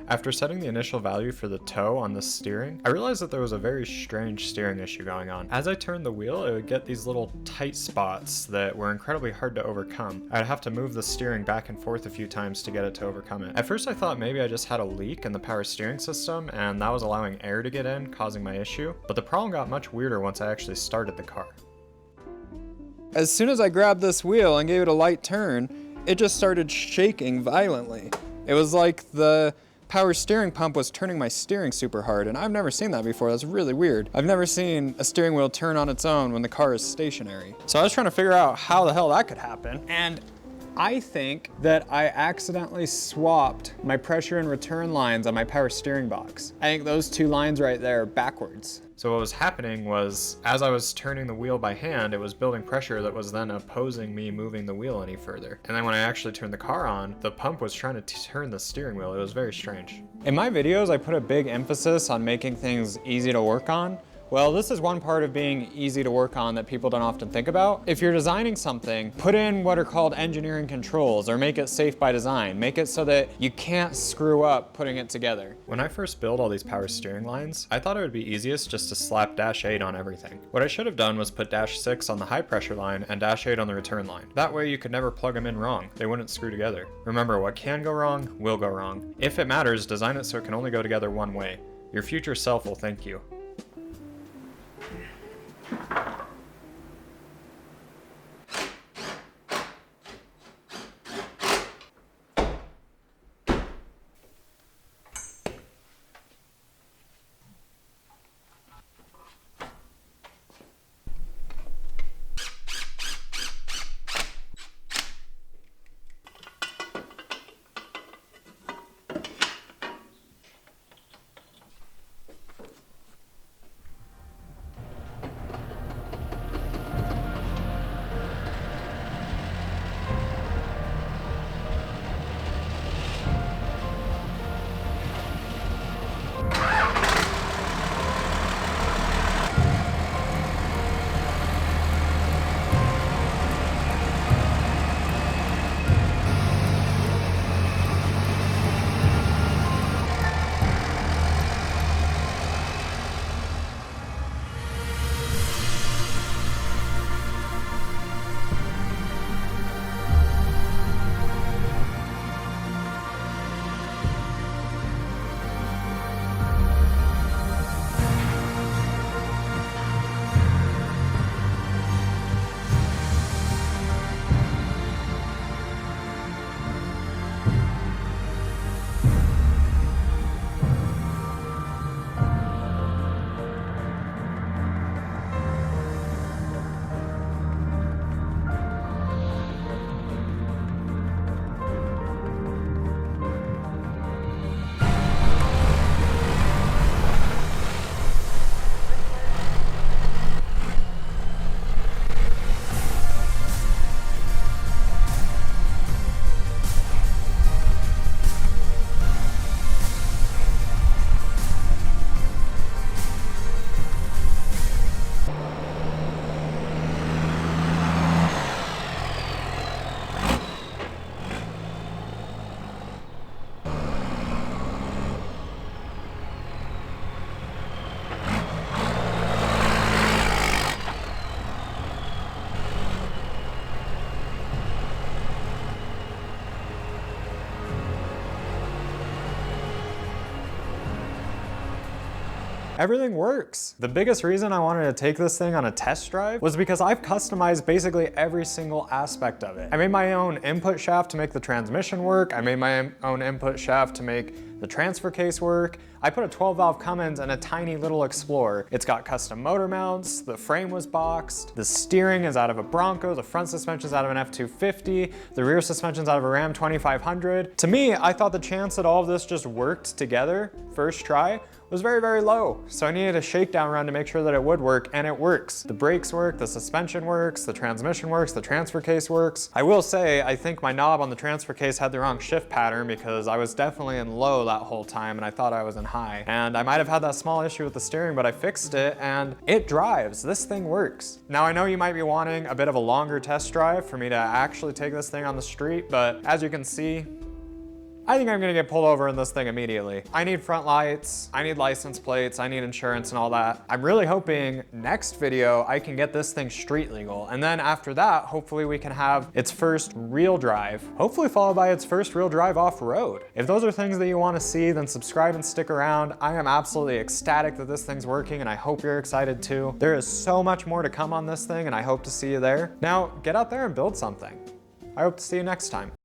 After setting the initial value for the toe on the steering, I realized that there was a very strange steering issue going on. As I turned the wheel, it would get these little tight spots that were incredibly hard to overcome. I'd have to move the steering back and forth a few times to get it to overcome it. At first I thought maybe I just had a leak in the power steering system and that was allowing air to get in, causing my issue, but the problem got much weirder once I actually started the car. As soon as I grabbed this wheel and gave it a light turn, it just started shaking violently. It was like the power steering pump was turning my steering super hard, and I've never seen that before. That's really weird. I've never seen a steering wheel turn on its own when the car is stationary. So I was trying to figure out how the hell that could happen, and I think that I accidentally swapped my pressure and return lines on my power steering box. I think those two lines right there are backwards. So what was happening was, as I was turning the wheel by hand, it was building pressure that was then opposing me moving the wheel any further. And then when I actually turned the car on, the pump was trying to turn the steering wheel. It was very strange. In my videos, I put a big emphasis on making things easy to work on. Well, this is one part of being easy to work on that people don't often think about. If you're designing something, put in what are called engineering controls or make it safe by design. Make it so that you can't screw up putting it together. When I first built all these power steering lines, I thought it would be easiest just to slap -8 on everything. What I should have done was put -6 on the high pressure line and -8 on the return line. That way you could never plug them in wrong. They wouldn't screw together. Remember, what can go wrong will go wrong. If it matters, design it so it can only go together one way. Your future self will thank you. Everything works. The biggest reason I wanted to take this thing on a test drive was because I've customized basically every single aspect of it. I made my own input shaft to make the transmission work. I made my own input shaft to make the transfer case work. I put a 12-valve Cummins in a tiny little Explorer. It's got custom motor mounts, the frame was boxed, the steering is out of a Bronco, the front suspension's out of an F250, the rear suspension's out of a Ram 2500. To me, I thought the chance that all of this just worked together first try was very, very low. So I needed a shakedown run to make sure that it would work, and it works. The brakes work, the suspension works, the transmission works, the transfer case works. I will say, I think my knob on the transfer case had the wrong shift pattern because I was definitely in low that whole time and I thought I was in high. And I might have had that small issue with the steering, but I fixed it and it drives. This thing works. Now I know you might be wanting a bit of a longer test drive for me to actually take this thing on the street, but as you can see, I think I'm gonna get pulled over in this thing immediately. I need front lights, I need license plates, I need insurance and all that. I'm really hoping next video I can get this thing street legal. And then after that, hopefully we can have its first real drive, hopefully followed by its first real drive off-road. If those are things that you wanna see, then subscribe and stick around. I am absolutely ecstatic that this thing's working and I hope you're excited too. There is so much more to come on this thing and I hope to see you there. Now, get out there and build something. I hope to see you next time.